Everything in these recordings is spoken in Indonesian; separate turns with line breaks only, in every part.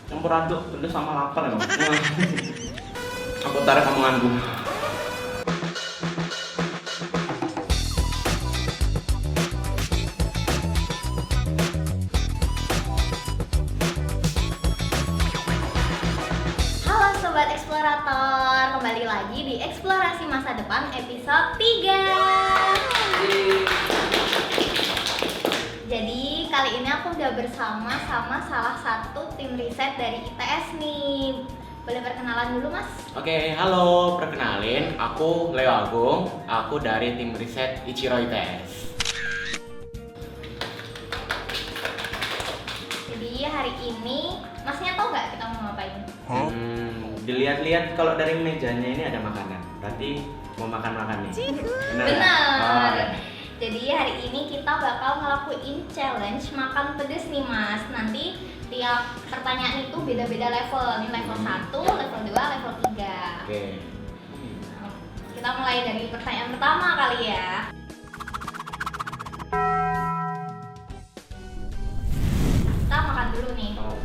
Campur aduk pedes sama lapar emang. Aku tarik omonganku.
Halo Sobat Eksplorator, kembali lagi di Eksplorasi Masa Depan episode 3. Jadi kali ini aku udah bersama sama salah satu tim riset dari ITS nih. Boleh perkenalan dulu Mas?
Oke, halo, perkenalin, aku Leo Agung, aku dari tim riset Ichiro ITS.
Jadi hari ini Masnya tahu nggak kita mau ngapain?
Dilihat-lihat kalau dari mejanya ini ada makanan, berarti mau makan-makan nih. Benar.
Benar.
Oh,
Jadi hari ini kita bakal ngelakuin challenge makan pedes nih Mas. Nanti tiap pertanyaan itu beda-beda level. Ini level 1, level 2, level 3.
Oke.
Kita mulai dari pertanyaan pertama kali ya. Kita makan dulu nih.
Oh.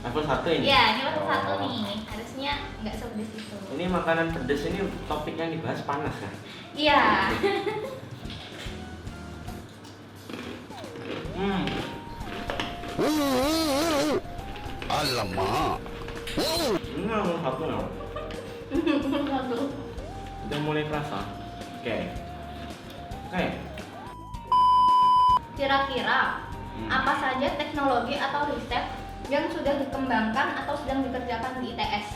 Level 1 ini?
Iya, ini level 1
Oh.
nih. Harusnya nggak sepedes itu.
Ini makanan pedes ini topik yang dibahas panas kan?
Iya.
Alamak.
Ini level 1 ya? Udah mulai kerasa. Oke.
Kira-kira apa saja teknologi atau riset yang sudah dikembangkan atau sedang dikerjakan di ITS?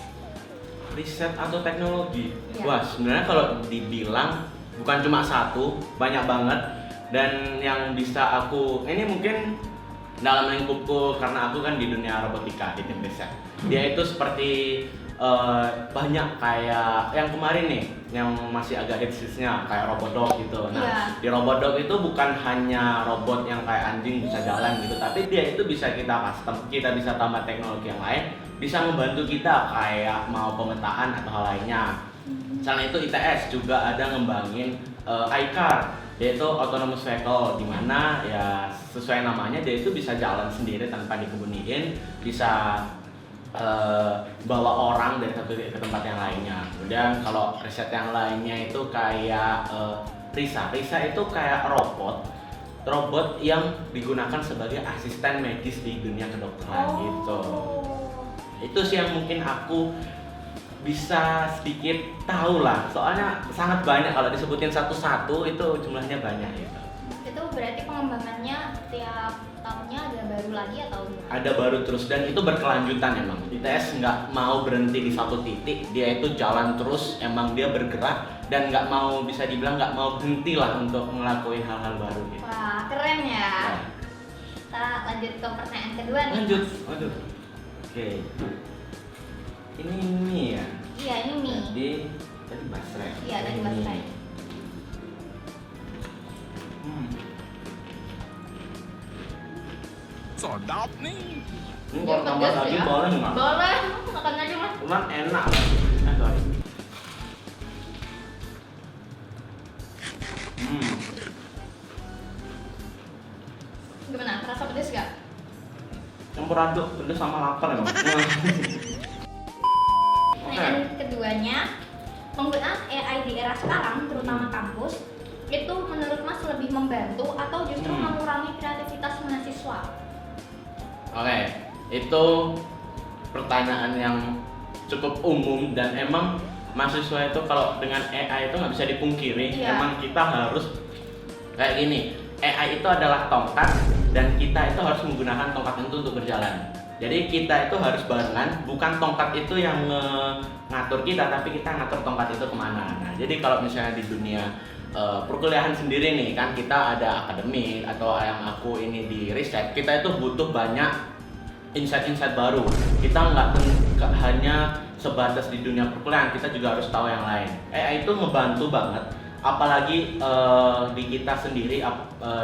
Riset atau teknologi?
Ya.
Wah, sebenarnya kalau dibilang bukan cuma satu, banyak banget. Dan yang bisa aku, ini mungkin dalam lingkupku karena aku kan di dunia robotika di tim riset. Dia itu seperti banyak kayak yang kemarin nih, yang masih agak hitsnya kayak robot dog gitu. Nah,
Iya.
di robot dog itu bukan hanya robot yang kayak anjing bisa jalan gitu, tapi dia itu bisa kita custom, kita bisa tambah teknologi yang lain, bisa membantu kita kayak mau pemetaan atau hal lainnya. Selain itu ITS juga ada ngembangin iCar, yaitu autonomous vehicle, dimana ya sesuai namanya dia itu bisa jalan sendiri tanpa dikemudiin, bisa bawa orang dari satu titik ke tempat yang lainnya. Kemudian kalau riset yang lainnya itu kayak Risa itu kayak robot yang digunakan sebagai asisten medis di dunia kedokteran gitu. Itu sih yang mungkin aku bisa sedikit tahu lah, soalnya sangat banyak kalau disebutin satu-satu itu jumlahnya banyak gitu.
Itu berarti pengembangannya tiap tahunnya ada baru lagi atau gimana?
Ada baru terus dan itu berkelanjutan emang. ITS nggak mau berhenti di satu titik, dia itu jalan terus, emang dia bergerak dan nggak mau, bisa dibilang nggak mau berhenti lah untuk ngelakuin hal-hal baru gitu.
Wah, keren ya.
Nah,
Kita lanjut ke pertanyaan kedua nih.
lanjut, waduh. Oke. Ini mie ya.
Iya, ini mie.
Jadi tadi basrek.
Iya, tadi
Ini
basrek.
mie.
Sedap nih.
Ini
Dia
kalau tambah
pedas
lagi
ya?
boleh nggak?
Boleh, makan aja Mas.
Cuman enak. Sorry.
Gimana? Terasa pedes gak?
Campur aduk pedes sama lapar emang.
Pertanyaan keduanya, penggunaan AI di era sekarang, terutama kampus, itu menurut Mas lebih membantu atau justru mengurangi kreativitas mahasiswa?
Oke, itu pertanyaan yang cukup umum dan emang mahasiswa itu kalau dengan AI itu nggak bisa dipungkiri.
Iya.
Emang kita harus kayak gini, AI itu adalah tongkat dan kita itu harus menggunakan tongkat itu untuk berjalan. Jadi kita itu harus barengan, bukan tongkat itu yang ngatur kita, tapi kita ngatur tongkat itu kemana. Nah, jadi kalau misalnya di dunia perkuliahan sendiri nih kan, kita ada akademik atau yang aku ini di riset, kita itu butuh banyak insight-insight baru. Kita nggak hanya sebatas di dunia perkuliahan, kita juga harus tahu yang lain. AI itu membantu banget, apalagi di kita sendiri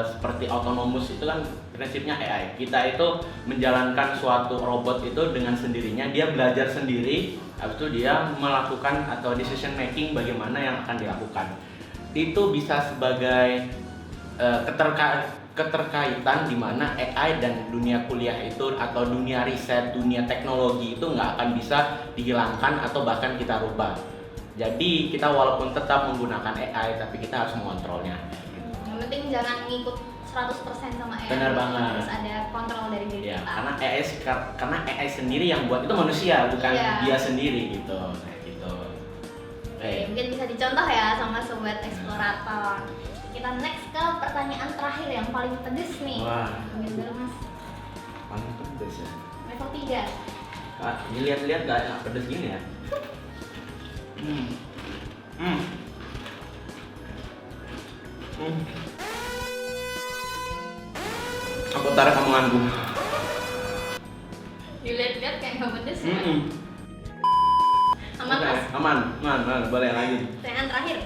seperti autonomous itu kan prinsipnya AI. Kita itu menjalankan suatu robot itu dengan sendirinya, dia belajar sendiri, habis itu dia melakukan atau decision making bagaimana yang akan dilakukan. Itu bisa sebagai keterkaitan di mana AI dan dunia kuliah itu atau dunia riset, dunia teknologi itu nggak akan bisa dihilangkan atau bahkan kita rubah. Jadi kita walaupun tetap menggunakan AI tapi kita harus mengontrolnya.
Yang penting jangan ngikut 100% sama AI.
Benar banget.
Harus ada kontrol dari diri
Ya,
kita.
karena AI sendiri yang buat itu manusia, bukan
Iya.
dia sendiri gitu. Kayak gitu.
Oke, mungkin bisa dicontoh ya sama sobat eksplorator. Kita next ke pertanyaan terakhir yang paling pedes nih.
Wah.
Ambil dulu Mas.
Paling pedes ya.
Level 3.
Kak, ini lihat-lihat gak pedes gini ya? Aku tarik omonganku.
Dilihat-lihat kayak nggak pedes ya. Aman
Oke,
Mas.
aman, boleh lanjut.
Pertanyaan terakhir.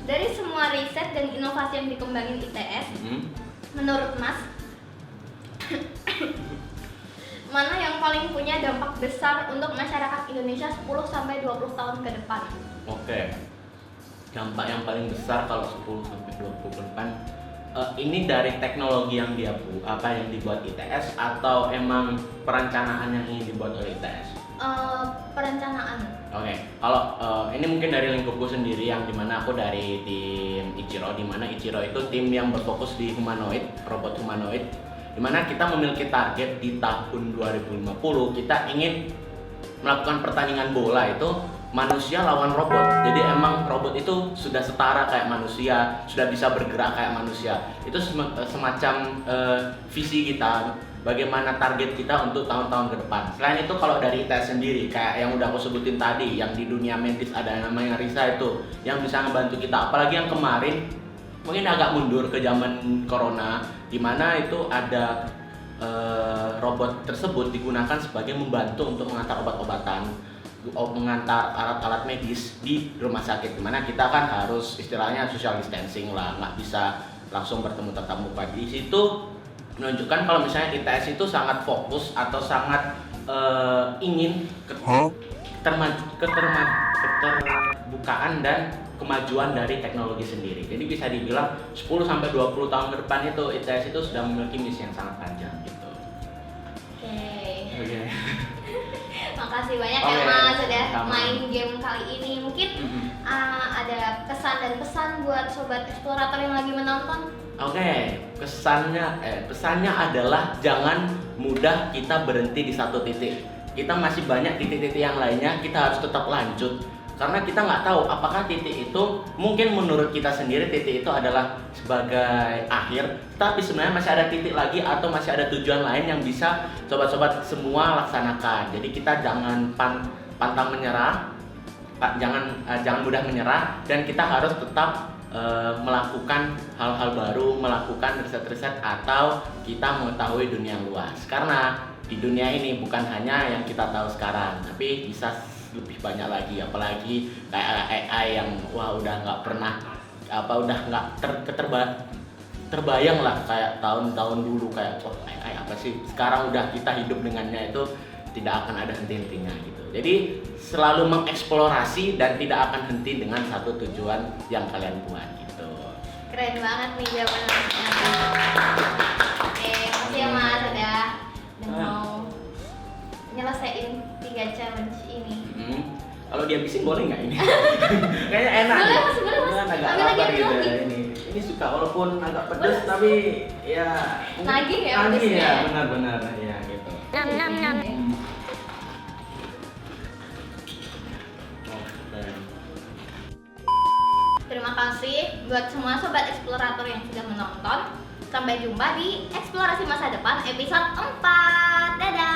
Dari semua riset dan inovasi yang dikembangin ITS, menurut Mas, mana yang paling punya dampak besar untuk masyarakat Indonesia 10-20 tahun ke depan?
Oke. Dampak yang paling besar kalau 10-20 ke depan, ini dari teknologi yang yang dibuat ITS atau emang perencanaan yang ingin dibuat oleh ITS?
Perencanaan.
Oke, kalau ini mungkin dari lingkupku sendiri yang dimana aku dari tim Ichiro, dimana Ichiro itu tim yang berfokus di humanoid, robot humanoid, dimana kita memiliki target di tahun 2050 kita ingin melakukan pertandingan bola itu manusia lawan robot. Jadi emang robot itu sudah setara kayak manusia, sudah bisa bergerak kayak manusia. Itu semacam visi kita, bagaimana target kita untuk tahun-tahun ke depan. Selain itu kalau dari ITS sendiri, kayak yang udah aku sebutin tadi, yang di dunia medis ada namanya Risa itu, yang bisa membantu kita. Apalagi yang kemarin, mungkin agak mundur ke zaman corona, di mana itu ada robot tersebut digunakan sebagai membantu untuk mengantar obat-obatan, mengantar alat-alat medis di rumah sakit, dimana kita kan harus istilahnya social distancing lah, nggak bisa langsung bertemu tatap muka. Di situ menunjukkan kalau misalnya ITS itu sangat fokus atau sangat ingin keterbukaan dan kemajuan dari teknologi sendiri. Jadi bisa dibilang 10-20 tahun ke depan itu ITS itu sudah memiliki misi yang sangat panjang gitu. Oke.
Makasih banyak ya Mas sudah main game kali ini. Mungkin ada kesan dan pesan buat sobat eksplorator yang lagi menonton.
Oke, pesannya adalah jangan mudah kita berhenti di satu titik. Kita masih banyak titik-titik yang lainnya, kita harus tetap lanjut. Karena kita nggak tahu apakah titik itu, mungkin menurut kita sendiri titik itu adalah sebagai akhir, tapi sebenarnya masih ada titik lagi atau masih ada tujuan lain yang bisa sobat-sobat semua laksanakan. Jadi kita jangan pantang menyerah, jangan mudah menyerah, dan kita harus tetap melakukan hal-hal baru, melakukan riset-riset atau kita mengetahui dunia luas. Karena di dunia ini bukan hanya yang kita tahu sekarang, tapi bisa lebih banyak lagi, apalagi kayak AI yang udah nggak pernah udah nggak terbayang lah kayak tahun-tahun dulu, kayak AI apa sih, sekarang udah kita hidup dengannya, itu tidak akan ada henti-hentinya gitu. Jadi selalu mengeksplorasi dan tidak akan henti dengan satu tujuan yang kalian buat gitu.
Keren banget nih jawabannya. Oke, makasih ya Mas udah mau nyelesain 3 challenge ini.
Kalau dihabisin boleh nggak ini? Kayaknya enak.
Boleh
nih.
Mas, boleh Mas.
Agak
Ambil
lapar
lagi,
gitu
ambil
ya
lagi.
ini suka walaupun agak pedas
Boleh.
tapi ya
Nagih ya
nagih
pedasnya
ya,
ya?
benar-benar ya gitu. Oke.
Terima kasih buat semua sobat eksplorator yang sudah menonton. Sampai jumpa di eksplorasi masa depan episode 4. Dadah.